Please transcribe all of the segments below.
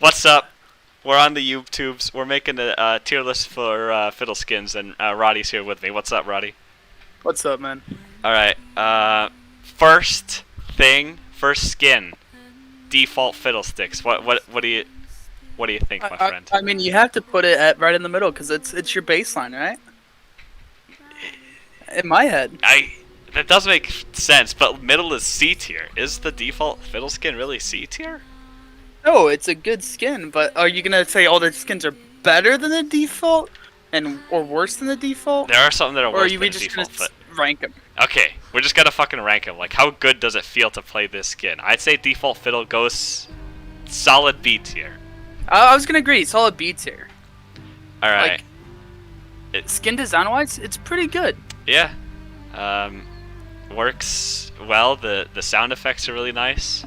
What's up? We're on the YouTubes. We're making a tier list for Fiddleskins, and Roddy's here with me. What's up, Roddy? What's up, man? All right. First skin, default Fiddlesticks. What do you think, my friend? I mean, you have to put it right in the middle because it's your baseline, right? In my head. That does make sense, but middle is C tier. Is the default Fiddleskin really C tier? No, it's a good skin, but are you gonna say all the skins are better than the default, or worse than the default? There are some that are worse than we the just default, gonna but rank them? okay, we're just gonna fucking rank them. Like, how good does it feel to play this skin? I'd say default Fiddle goes solid B tier. I was gonna agree, solid B tier. All right. Skin design wise, it's pretty good. Yeah. Works well. The sound effects are really nice.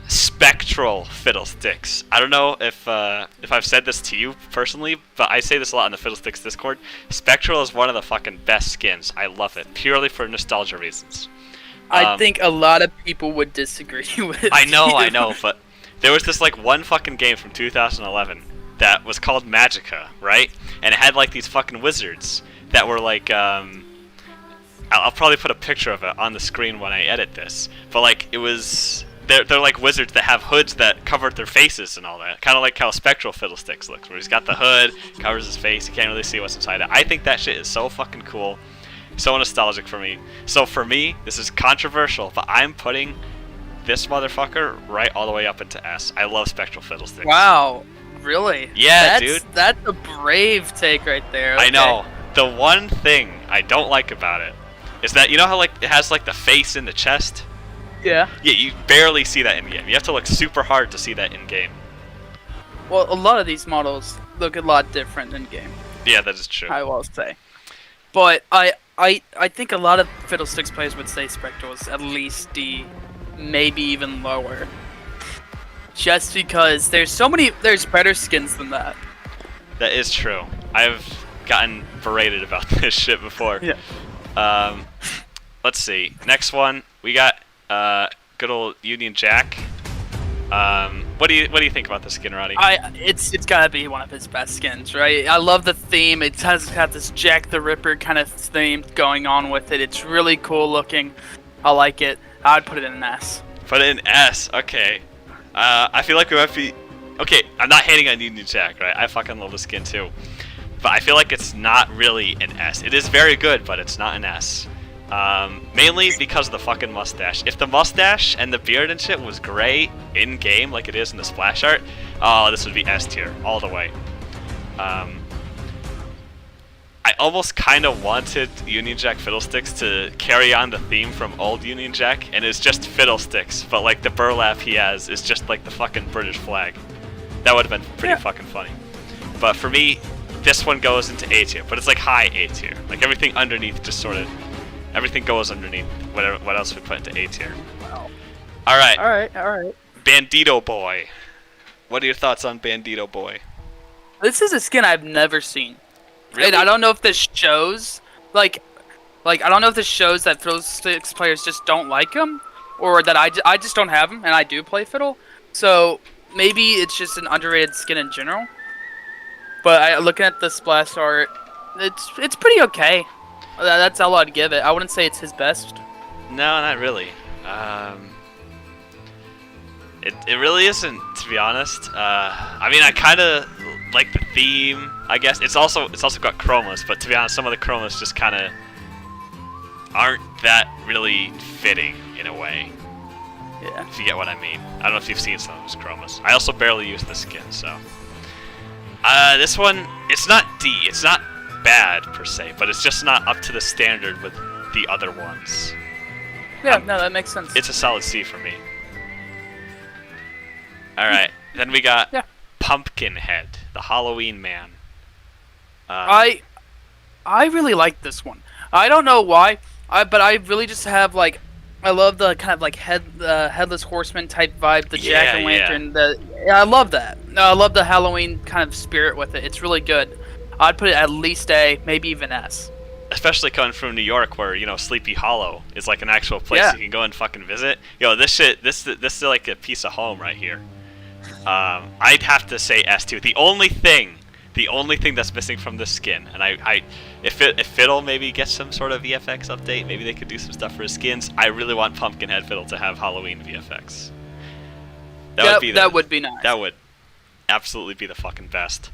Spectral Fiddlesticks. I don't know if I've said this to you personally, but I say this a lot on the Fiddlesticks Discord. Spectral is one of the fucking best skins. I love it purely for nostalgia reasons. I think a lot of people would disagree with I know, you. but there was this like one fucking game from 2011 that was called Magica, right? And it had like these fucking wizards that were like I'll probably put a picture of it on the screen when I edit this. But like it was they're like wizards that have hoods that cover their faces and all that. Kind of like how Spectral Fiddlesticks looks, where he's got the hood, covers his face, you can't really see what's inside it. I think that shit is so fucking cool. So nostalgic for me. So for me, this is controversial, but I'm putting this motherfucker right all the way up into S. I love Spectral Fiddlesticks. Wow, really? Yeah, dude. That's a brave take right there. Okay. I know. The one thing I don't like about it is that, you know how like it has like the face in the chest? Yeah. Yeah, you barely see that in game. You have to look super hard to see that in game. Well, a lot of these models look a lot different in game. Yeah, that is true. I will say. But I think a lot of Fiddlesticks players would say Spectral is at least D, maybe even lower. Just because there's better skins than that. That is true. I've gotten berated about this shit before. Yeah. Let's see. Next one, we got good old Union Jack. What do you think about this skin, Roddy? It's gotta be one of his best skins, right? I love the theme. It has got this Jack the Ripper kind of theme going on with it. It's really cool looking. I like it. I'd put it in an S. Put it in S. Okay. I feel like we might be. Okay, I'm not hating on Union Jack, right? I fucking love the skin too. But I feel like it's not really an S. It is very good, but it's not an S. Mainly because of the fucking mustache. If the mustache and the beard and shit was gray in game like it is in the splash art, oh, this would be S tier all the way. I almost kind of wanted Union Jack Fiddlesticks to carry on the theme from old Union Jack, and it's just Fiddlesticks, but like the burlap he has is just like the fucking British flag. That would have been pretty fucking funny. But for me, this one goes into A tier, but it's like high A tier. Like everything underneath just sort of, everything goes underneath what else we put into A tier. Wow. All right. All right. Bandito Boy. What are your thoughts on Bandito Boy? This is a skin I've never seen. Really? And I don't know if this shows, like I don't know if this shows that Fiddlesticks players just don't like him, or that I just don't have him, and I do play Fiddle. So maybe it's just an underrated skin in general. But looking at the splash art, it's pretty okay. That's all I'd give it. I wouldn't say it's his best. No, not really. It really isn't, to be honest. I mean, I kind of like the theme, I guess. It's also got chromas, but to be honest, some of the chromas just kind of aren't that really fitting in a way. Yeah. If you get what I mean. I don't know if you've seen some of his chromas. I also barely use the skin, so. This one, it's not D. It's not bad per se, but it's just not up to the standard with the other ones. Yeah, no, that makes sense. It's a solid C for me. Alright, then we got Pumpkinhead, the Halloween man. I really like this one. I don't know why, but I really just have like, I love the kind of like headless horseman type vibe, the jack o' lantern. I love that. I love the Halloween kind of spirit with it. It's really good. I'd put it at least A, maybe even S. Especially coming from New York, where, you know, Sleepy Hollow is like an actual place you can go and fucking visit. Yo, this is like a piece of home right here. I'd have to say S tier. The only thing that's missing from this skin, and if Fiddle maybe gets some sort of VFX update, maybe they could do some stuff for his skins. I really want Pumpkinhead Fiddle to have Halloween VFX. That would be nice. That would absolutely be the fucking best.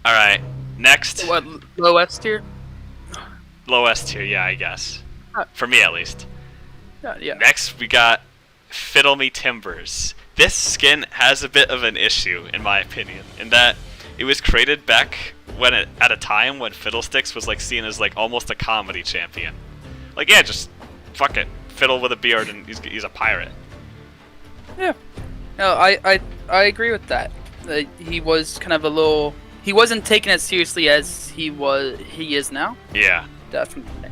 All right, next. What, low S tier? Low S tier, yeah, I guess. For me at least. Yeah. Next, we got Fiddle Me Timbers. This skin has a bit of an issue, in my opinion, in that it was created back at a time when Fiddlesticks was like seen as like almost a comedy champion. Like, yeah, just fuck it, fiddle with a beard and he's a pirate. Yeah. No, I agree with that. He was kind of a little. He wasn't taken as seriously as he is now. Yeah. Definitely.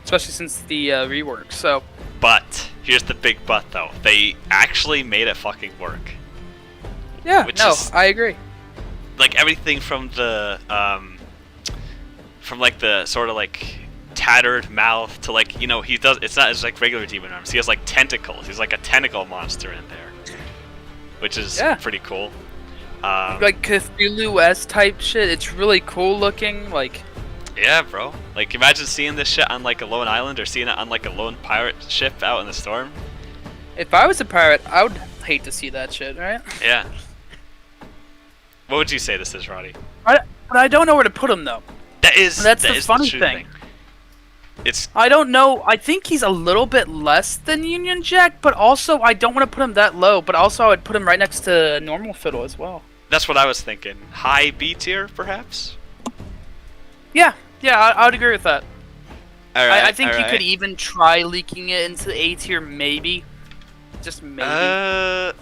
Especially since the rework. So. But here's the big but though. They actually made it fucking work. Yeah. I agree. Like everything from the like the sort of like tattered mouth to like, you know, it's not as like regular demon arms. He has like tentacles. He's like a tentacle monster in there, which is pretty cool. Like Cthulhu-esque type shit. It's really cool looking. Like. Yeah, bro. Like, imagine seeing this shit on like a lone island or seeing it on like a lone pirate ship out in the storm. If I was a pirate, I would hate to see that shit, right? Yeah. What would you say this is, Roddy? But I don't know where to put him though. That's the funny thing. I don't know. I think he's a little bit less than Union Jack, but also I don't want to put him that low. But also I would put him right next to normal Fiddle as well. That's what I was thinking. High B tier, perhaps. Yeah, I would agree with that. All right. I think you could even try leaking it into A tier, maybe. Just maybe. I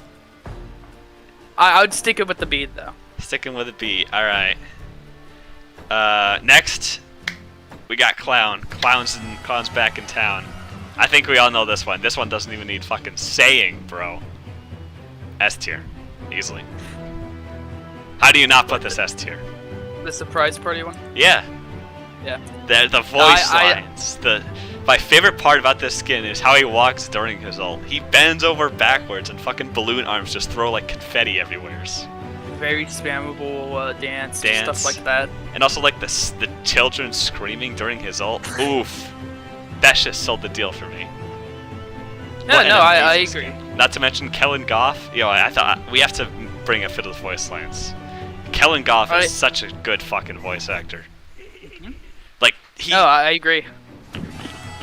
would stick it with the B though. Sticking with a B. All right. Next, we got Clown. Clown's back in town. I think we all know this one. This one doesn't even need fucking saying, bro. S tier, easily. How do you not put this S tier? The surprise party one? Yeah. Yeah. The voice lines. My favorite part about this skin is how he walks during his ult. He bends over backwards and fucking balloon arms just throw like confetti everywhere. Very spammable dance. Stuff like that. And also like the children screaming during his ult. Oof. That shit sold the deal for me. I agree. Not to mention Kellen Goff. I thought we have to bring a Fiddle's voice lines. Kellen Goff is such a good fucking voice actor. Like I agree.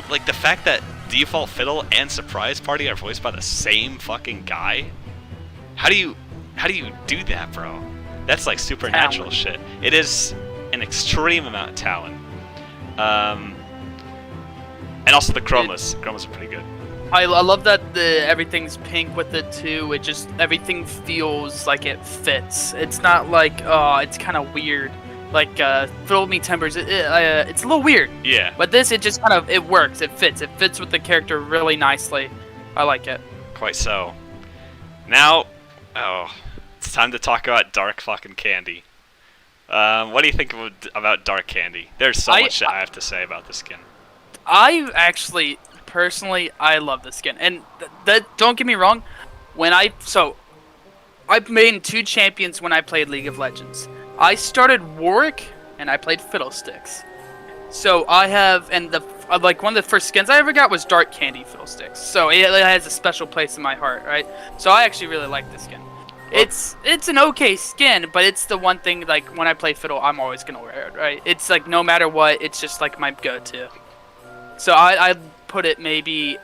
Like the fact that Default Fiddle and Surprise Party are voiced by the same fucking guy. How do you do that, bro? That's like supernatural shit. It is an extreme amount of talent. And also the chromas. Chromas are pretty good. I love that everything's pink with it too. It just everything feels like it fits. It's not like it's kind of weird. Like Fiddle Me Timbers, it's a little weird. Yeah. But this, it just it works. It fits. It fits with the character really nicely. I like it. Quite so. Now, it's time to talk about Dark fucking Candy. What do you think about Dark Candy? There's so much shit I have to say about this skin. I actually, personally, I love this skin. And don't get me wrong, I've made 2 champions when I played League of Legends. I started Warwick, and I played Fiddlesticks. So I have, and one of the first skins I ever got was Dark Candy Fiddlesticks. So it has a special place in my heart, right? So I actually really like this skin. It's an okay skin, but it's the one thing, like, when I play Fiddle, I'm always gonna wear it, right? It's like, no matter what, it's just like my go-to. So I put it maybe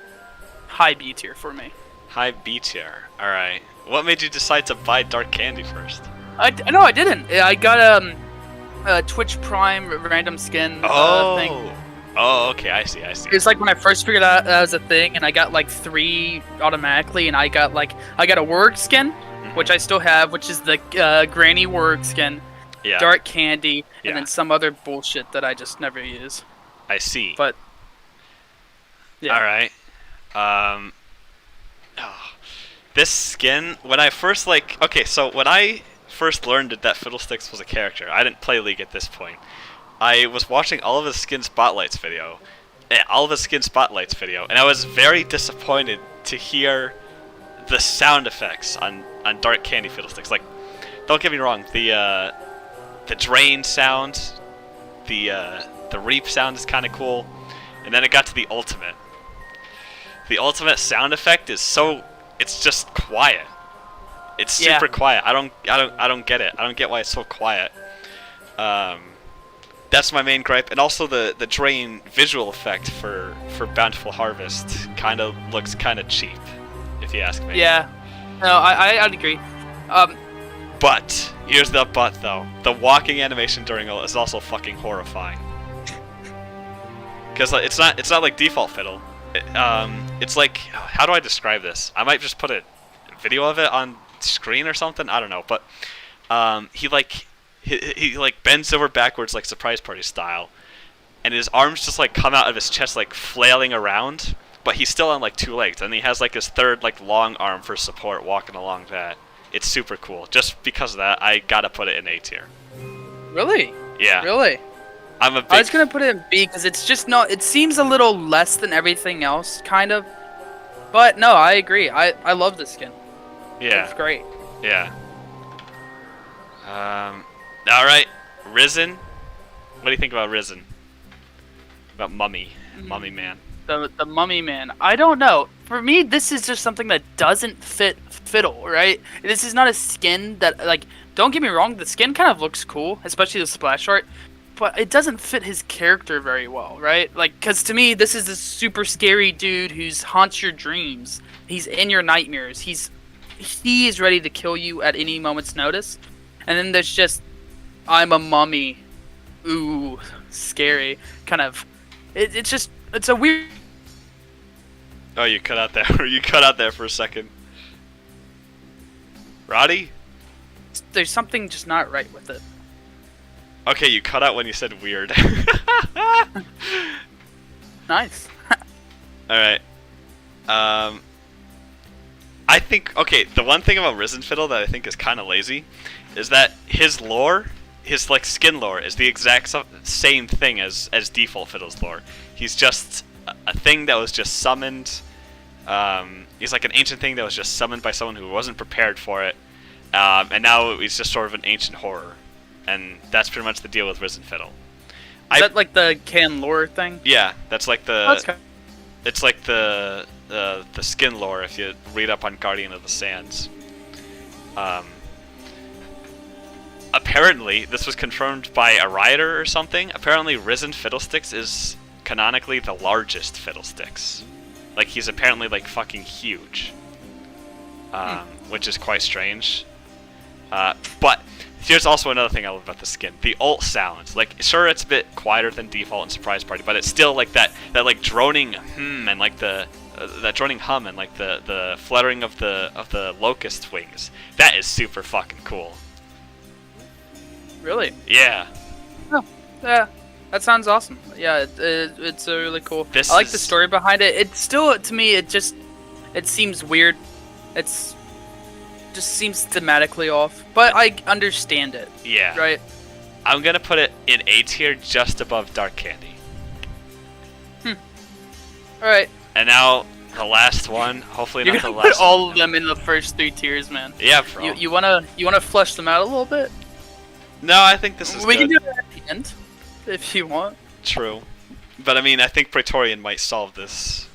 high B tier for me. High B tier, alright. What made you decide to buy Dark Candy first? No, I didn't. I got a Twitch Prime random skin thing. Oh, okay, I see. It's like when I first figured out that was a thing, and I got like 3 automatically, and I got a Warwick skin, which I still have, which is the Granny Warwick skin, Dark Candy, and then some other bullshit that I just never use. I see. But yeah. All right. This skin, when I first when I first learned that Fiddlesticks was a character, I didn't play League at this point. I was watching all of his skin spotlights video, and I was very disappointed to hear the sound effects on Dark Candy Fiddlesticks. Like, don't get me wrong, the drain sound, the reap sound is kind of cool, and then it got to the ultimate. The ultimate sound effect is it's just quiet. It's super quiet. I don't get it. I don't get why it's so quiet. That's my main gripe, and also the drain visual effect for Bountiful Harvest kind of looks kind of cheap, if you ask me. Yeah, no, I'd agree. But here's the but though: the walking animation during it is also fucking horrifying. Because it's not like default fiddle. It's like, how do I describe this? I might just put a video of it on screen or something. I don't know, but he bends over backwards like Surprise Party style, and his arms just like come out of his chest like flailing around, but he's still on like 2 legs, and he has like his third like long arm for support walking along that. It's super cool. Just because of that, I gotta put it in A tier. Really? Yeah. Really? I was gonna put it in B because it's just not. It seems a little less than everything else, kind of. But no, I agree. I love this skin. Yeah. It's great. Yeah. All right, Risen. What do you think about Risen? About Mummy Man. The Mummy Man. I don't know. For me, this is just something that doesn't fit Fiddle, right? This is not a skin that, like, don't get me wrong, the skin kind of looks cool, especially the splash art, but it doesn't fit his character very well, right? Like, because to me, this is this super scary dude who's haunts your dreams. He's in your nightmares. He is ready to kill you at any moment's notice. And then there's just, I'm a mummy. Ooh, scary. Kind of. It's a weird. Oh, you cut out there. You cut out there for a second. Roddy? There's something just not right with it. Okay, you cut out when you said weird. Nice. Alright. I think, okay, the one thing about Risen Fiddle that I think is kind of lazy is that his lore, his like skin lore, is the exact same thing as default Fiddle's lore. He's just a thing that was just summoned. He's like an ancient thing that was just summoned by someone who wasn't prepared for it. And now he's just sort of an ancient horror. And that's pretty much the deal with Risen Fiddle. Is that like the canon lore thing? Yeah, that's like the... Oh, that's kind of... It's like the skin lore if you read up on Guardian of the Sands. Apparently, this was confirmed by a Rioter or something. Apparently, Risen Fiddlesticks is canonically the largest Fiddlesticks. Like, he's apparently, like, fucking huge. Which is quite strange. But here's also another thing I love about the skin. The ult sounds. Like, sure, it's a bit quieter than default and Surprise Party, but it's still, like, that like, droning and, like, that droning hum and, like, the fluttering of the locust wings. That is super fucking cool. Really? Yeah. Oh, yeah. That sounds awesome. Yeah, it's really cool. I like the story behind it. It's still, to me, it seems weird. Just seems thematically off. But I understand it. Yeah. Right? I'm gonna put it in A tier just above Dark Candy. Alright. And now, the last one. Hopefully You're not the gonna last put all one. of them in the first 3 tiers, man. Yeah, bro. You wanna flesh them out a little bit? No, I think this is We good. can do it at the end, if you want. True. But I mean, I think Praetorian might solve this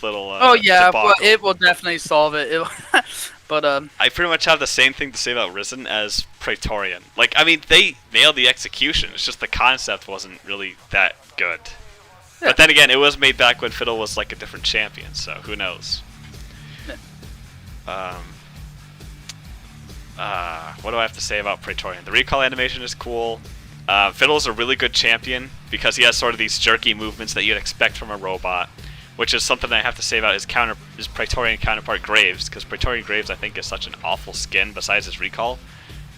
little Oh yeah, debacle. well, it will definitely solve it. But I pretty much have the same thing to say about Risen as Praetorian. Like, I mean, they nailed the execution. It's just the concept wasn't really that good. Yeah. But then again, it was made back when Fiddle was like a different champion, so who knows? Yeah. What do I have to say about Praetorian? The recall animation is cool. Fiddle's a really good champion because he has sort of these jerky movements that you'd expect from a robot, which is something I have to say about his Praetorian counterpart Graves, because Praetorian Graves I think is such an awful skin besides his recall,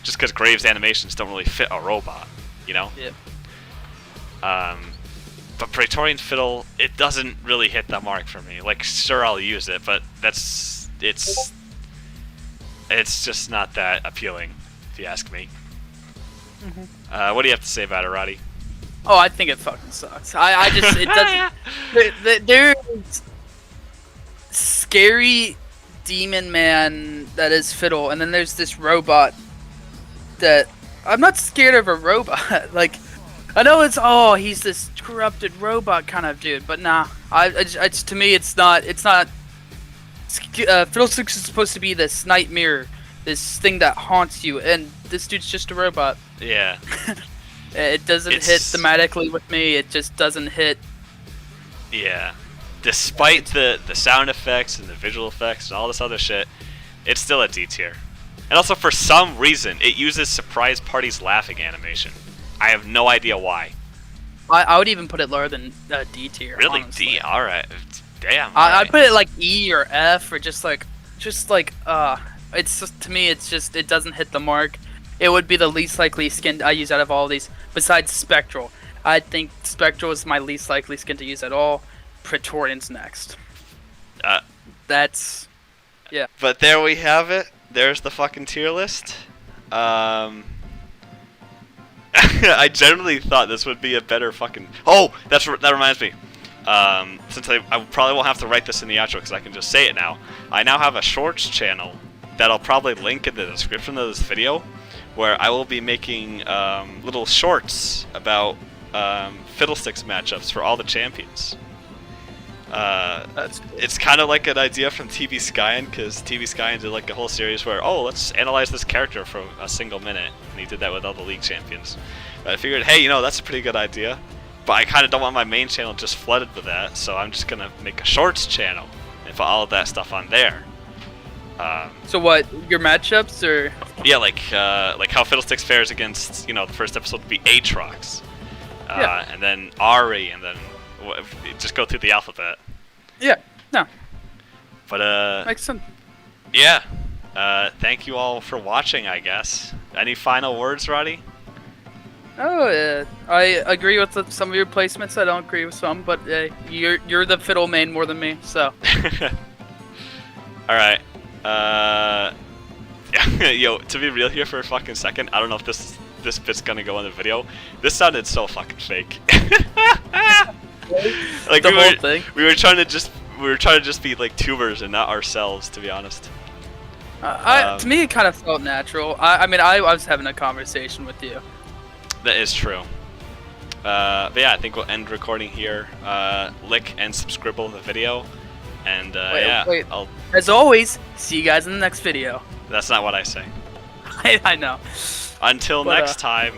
just because Graves' animations don't really fit a robot, you know? Yep. But Praetorian Fiddle, it doesn't really hit the mark for me. Like, sure, I'll use it, but it's just not that appealing, if you ask me. What do you have to say about it, Roddy? Oh, I think it fucking sucks. I just, it doesn't. There's scary demon man that is Fiddle, and then there's this robot that I'm not scared of a robot. Like, I know he's this corrupted robot kind of dude, but nah. To me, it's not. Fiddlesticks is supposed to be this nightmare, this thing that haunts you, and this dude's just a robot. Yeah. It doesn't hit thematically with me. It just doesn't hit. Yeah. Despite the sound effects and the visual effects and all this other shit, it's still a D tier. And also, for some reason, it uses Surprise Party's laughing animation. I have no idea why. I would even put it lower than D tier. Really? Honestly. D? Alright. Damn. I'd put it like E or F, or just like it's just, to me, it doesn't hit the mark. It would be the least likely skin I use out of all of these, besides Spectral. I think Spectral is my least likely skin to use at all. Praetorian's next. That's... yeah. But there we have it. There's the fucking tier list. I generally thought this would be a better fucking... Oh! That reminds me. Since I probably won't have to write this in the outro because I can just say it now. I now have a shorts channel that I'll probably link in the description of this video, where I will be making little shorts about Fiddlesticks matchups for all the champions. That's cool. It's kind of like an idea from TV Skyen, because TV Skyen did like a whole series where, let's analyze this character for a single minute, and he did that with all the league champions. But I figured, hey, that's a pretty good idea, but I kind of don't want my main channel just flooded with that, so I'm just gonna make a shorts channel and put all of that stuff on there. So what, your matchups, or? Yeah, like how Fiddlesticks fares against, the first episode would be Aatrox, and then Ari, and then just go through the alphabet. Yeah, no. But makes sense. Yeah. Thank you all for watching, I guess. Any final words, Roddy? Oh, I agree with some of your placements. I don't agree with some, but you're the Fiddle main more than me, so. All right. Yo, to be real here for a fucking second, I don't know if this bit's gonna go in the video. This sounded so fucking fake. Like the whole thing. We were trying to just be like tubers and not ourselves, to be honest. To me, it kind of felt natural. I mean, I was having a conversation with you. That is true. But yeah, I think we'll end recording here. Lick and subscribe the video, and wait. As always, see you guys in the next video. That's not what I say. I know. Until next time.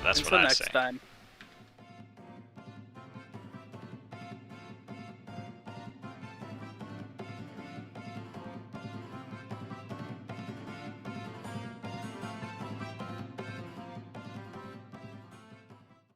That's what I say. Until next time.